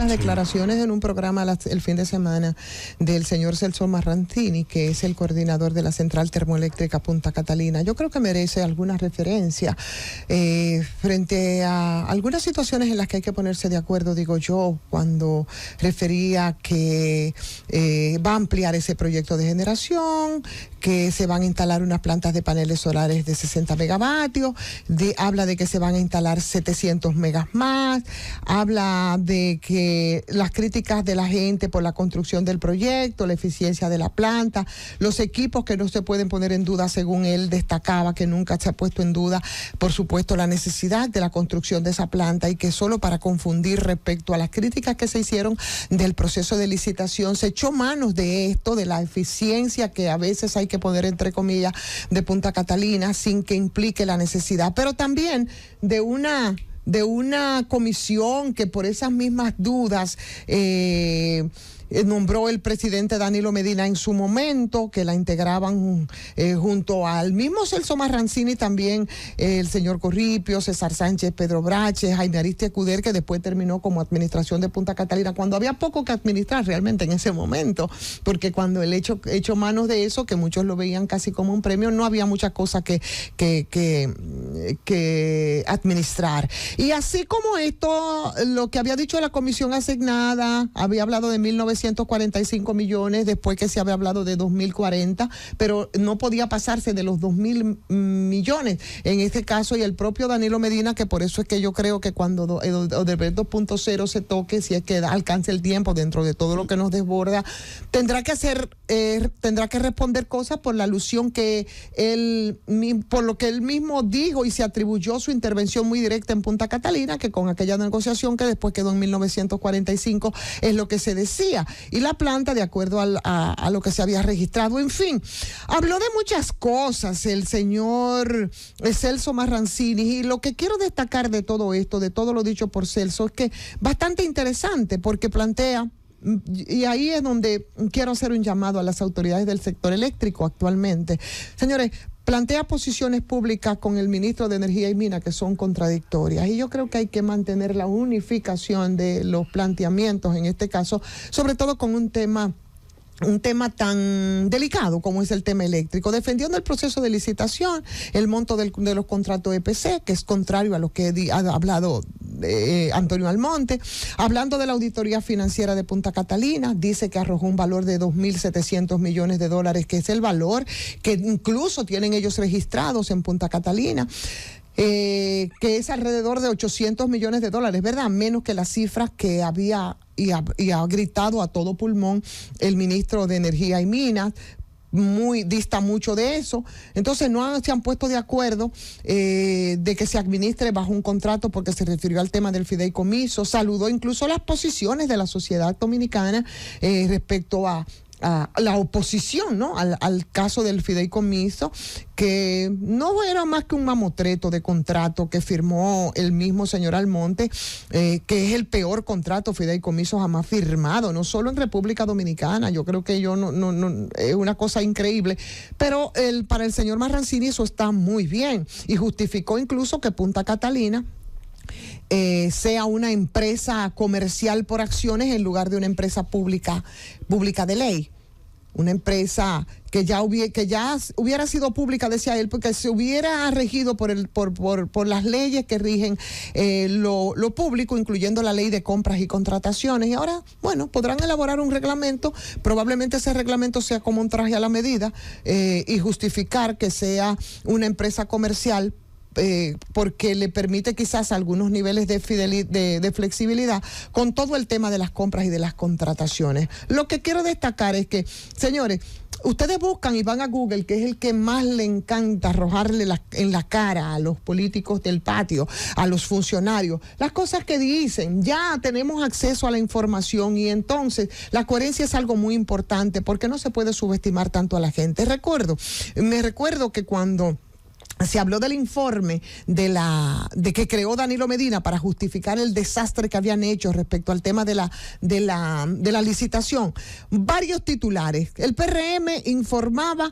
las declaraciones en un programa el fin de semana del señor Celso Marrantini, que es el coordinador de la Central Termoeléctrica Punta Catalina. Yo creo que merece alguna referencia frente a algunas situaciones en las que hay que ponerse de acuerdo, digo yo, cuando refería que va a ampliar ese proyecto de generación, que se van a instalar unas plantas de paneles solares de 60 megavatios, habla de que se van a instalar 700 megas más, habla de que las críticas de la gente por la construcción del proyecto, la eficiencia de la planta, los equipos que no se pueden poner en duda, según él destacaba, que nunca se ha puesto en duda, por supuesto, la necesidad de la construcción de esa planta, y que solo para confundir respecto a las críticas que se hicieron del proceso de licitación, se echó manos de esto, de la eficiencia que a veces hay que poner entre comillas de Punta Catalina, sin que implique la necesidad, pero también de una comisión que por esas mismas dudas nombró el presidente Danilo Medina en su momento, que la integraban junto al mismo Celso Marrantini, también el señor Corripio, César Sánchez, Pedro Brache, Jaime Aristia Cuder, que después terminó como administración de Punta Catalina, cuando había poco que administrar realmente en ese momento, porque cuando él echó manos de eso, que muchos lo veían casi como un premio, no había muchas cosas que administrar. Y así como esto, lo que había dicho la comisión asignada, había hablado de 1.945 millones, después que se había hablado de 2.040, pero no podía pasarse de los 2.000 millones en este caso, y el propio Danilo Medina, que por eso es que yo creo que cuando Odebrecht 2.0 se toque, si es que alcance el tiempo dentro de todo lo que nos desborda, tendrá que responder cosas por la alusión que por lo que él mismo dijo y se atribuyó su intervención muy directa en Punta Catalina, que con aquella negociación que después quedó en 1945 es lo que se decía, y la planta de acuerdo a lo que se había registrado. En fin, habló de muchas cosas el señor Celso Marrantini, y lo que quiero destacar de todo esto, de todo lo dicho por Celso, es que bastante interesante, porque plantea, y ahí es donde quiero hacer un llamado a las autoridades del sector eléctrico actualmente. Señores, plantea posiciones públicas con el ministro de Energía y Minas que son contradictorias, y yo creo que hay que mantener la unificación de los planteamientos en este caso, sobre todo con un tema tan delicado como es el tema eléctrico, defendiendo el proceso de licitación, el monto de los contratos EPC, que es contrario a lo que ha hablado Antonio Almonte, hablando de la auditoría financiera de Punta Catalina, dice que arrojó un valor de 2.700 millones de dólares, que es el valor que incluso tienen ellos registrados en Punta Catalina, que es alrededor de 800 millones de dólares, ¿verdad? Menos que las cifras que había y ha gritado a todo pulmón el ministro de Energía y Minas. Dista mucho de eso. Entonces no se han puesto de acuerdo de que se administre bajo un contrato, porque se refirió al tema del fideicomiso. Saludó incluso las posiciones de la sociedad dominicana respecto a la oposición, ¿no?, al caso del fideicomiso, que no era más que un mamotreto de contrato que firmó el mismo señor Almonte, que es el peor contrato fideicomiso jamás firmado, no solo en República Dominicana. Yo creo que es una cosa increíble, pero para el señor Marrantini eso está muy bien, y justificó incluso que Punta Catalina sea una empresa comercial por acciones en lugar de una empresa pública de ley. Una empresa que ya hubiera sido pública, decía él, porque se hubiera regido por las leyes que rigen lo público, incluyendo la ley de compras y contrataciones. Y ahora, bueno, podrán elaborar un reglamento, probablemente ese reglamento sea como un traje a la medida, y justificar que sea una empresa comercial, porque le permite quizás algunos niveles de flexibilidad con todo el tema de las compras y de las contrataciones. Lo que quiero destacar es que, señores, ustedes buscan y van a Google, que es el que más le encanta arrojarle en la cara a los políticos del patio, a los funcionarios, las cosas que dicen. Ya tenemos acceso a la información, y entonces la coherencia es algo muy importante, porque no se puede subestimar tanto a la gente. Me recuerdo que cuando se habló del informe de que creó Danilo Medina para justificar el desastre que habían hecho respecto al tema de la licitación. Varios titulares. El PRM informaba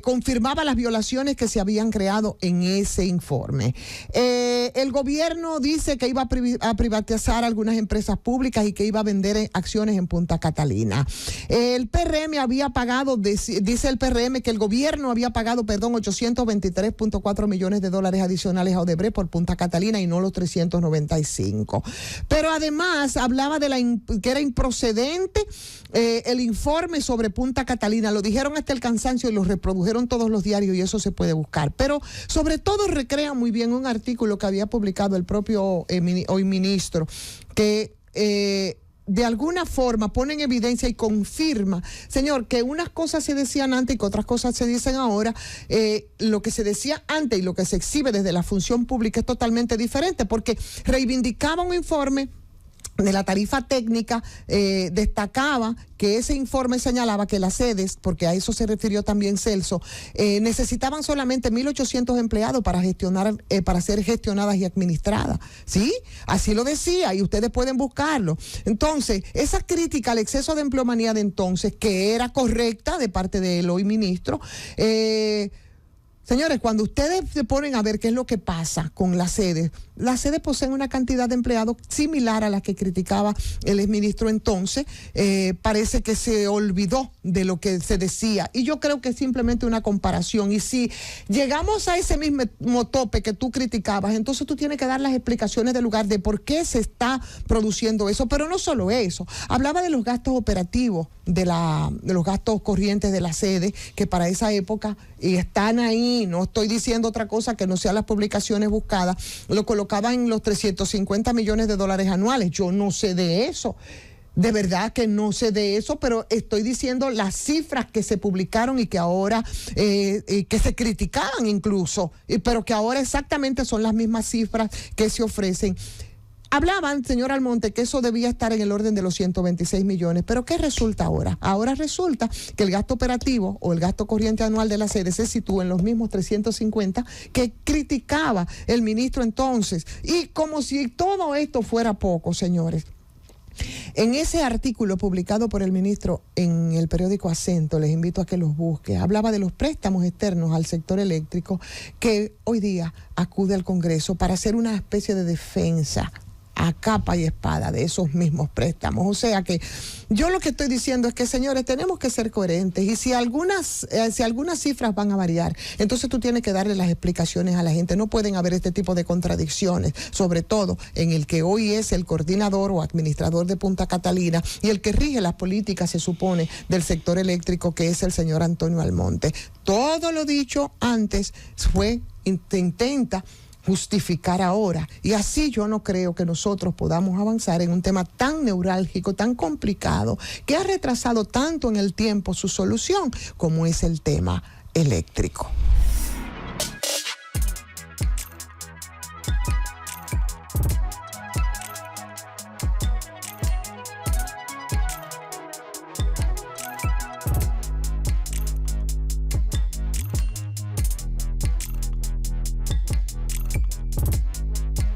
confirmaba las violaciones que se habían creado en ese informe. El gobierno dice que iba a privatizar algunas empresas públicas y que iba a vender acciones en Punta Catalina. El PRM había pagado, dice el PRM que el gobierno había pagado, 823.4 millones de dólares adicionales a Odebrecht por Punta Catalina y no los 395. Pero además hablaba que era improcedente el informe sobre Punta Catalina. Lo dijeron hasta el cansancio y lo reprodujeron todos los diarios y eso se puede buscar. Pero sobre todo recrea muy bien un artículo que había publicado el propio hoy ministro, que de alguna forma pone en evidencia y confirma, señor, que unas cosas se decían antes y que otras cosas se dicen ahora. Lo que se decía antes y lo que se exhibe desde la función pública es totalmente diferente, porque reivindicaba un informe de la tarifa técnica, destacaba que ese informe señalaba que las sedes, porque a eso se refirió también Celso, necesitaban solamente 1.800 empleados para ser gestionadas y administradas. ¿Sí? Así lo decía y ustedes pueden buscarlo. Entonces, esa crítica al exceso de empleomanía de entonces, que era correcta de parte del hoy ministro, señores, cuando ustedes se ponen a ver qué es lo que pasa con las sedes poseen una cantidad de empleados similar a la que criticaba el exministro entonces. Parece que se olvidó de lo que se decía y yo creo que es simplemente una comparación. Y si llegamos a ese mismo tope que tú criticabas, entonces tú tienes que dar las explicaciones del lugar de por qué se está produciendo eso. Pero no solo eso, hablaba de los gastos operativos, de los gastos corrientes de la sede, que para esa época están ahí, no estoy diciendo otra cosa que no sean las publicaciones buscadas, lo colocaban en los 350 millones de dólares anuales. Yo no sé de eso, de verdad que no sé de eso, pero estoy diciendo las cifras que se publicaron y que ahora, que se criticaban incluso, pero que ahora exactamente son las mismas cifras que se ofrecen. Hablaban, señor Almonte, que eso debía estar en el orden de los 126 millones, pero ¿qué resulta ahora? Ahora resulta que el gasto operativo o el gasto corriente anual de la sede se sitúa en los mismos 350 que criticaba el ministro entonces. Y como si todo esto fuera poco, señores. En ese artículo publicado por el ministro en el periódico Acento, les invito a que los busquen, hablaba de los préstamos externos al sector eléctrico que hoy día acude al Congreso para hacer una especie de defensa a capa y espada de esos mismos préstamos. O sea que yo lo que estoy diciendo es que, señores, tenemos que ser coherentes y si algunas cifras van a variar, entonces tú tienes que darle las explicaciones a la gente. No pueden haber este tipo de contradicciones, sobre todo en el que hoy es el coordinador o administrador de Punta Catalina y el que rige las políticas, se supone, del sector eléctrico, que es el señor Antonio Almonte. Todo lo dicho antes intenta justificar ahora, y así yo no creo que nosotros podamos avanzar en un tema tan neurálgico, tan complicado, que ha retrasado tanto en el tiempo su solución, como es el tema eléctrico.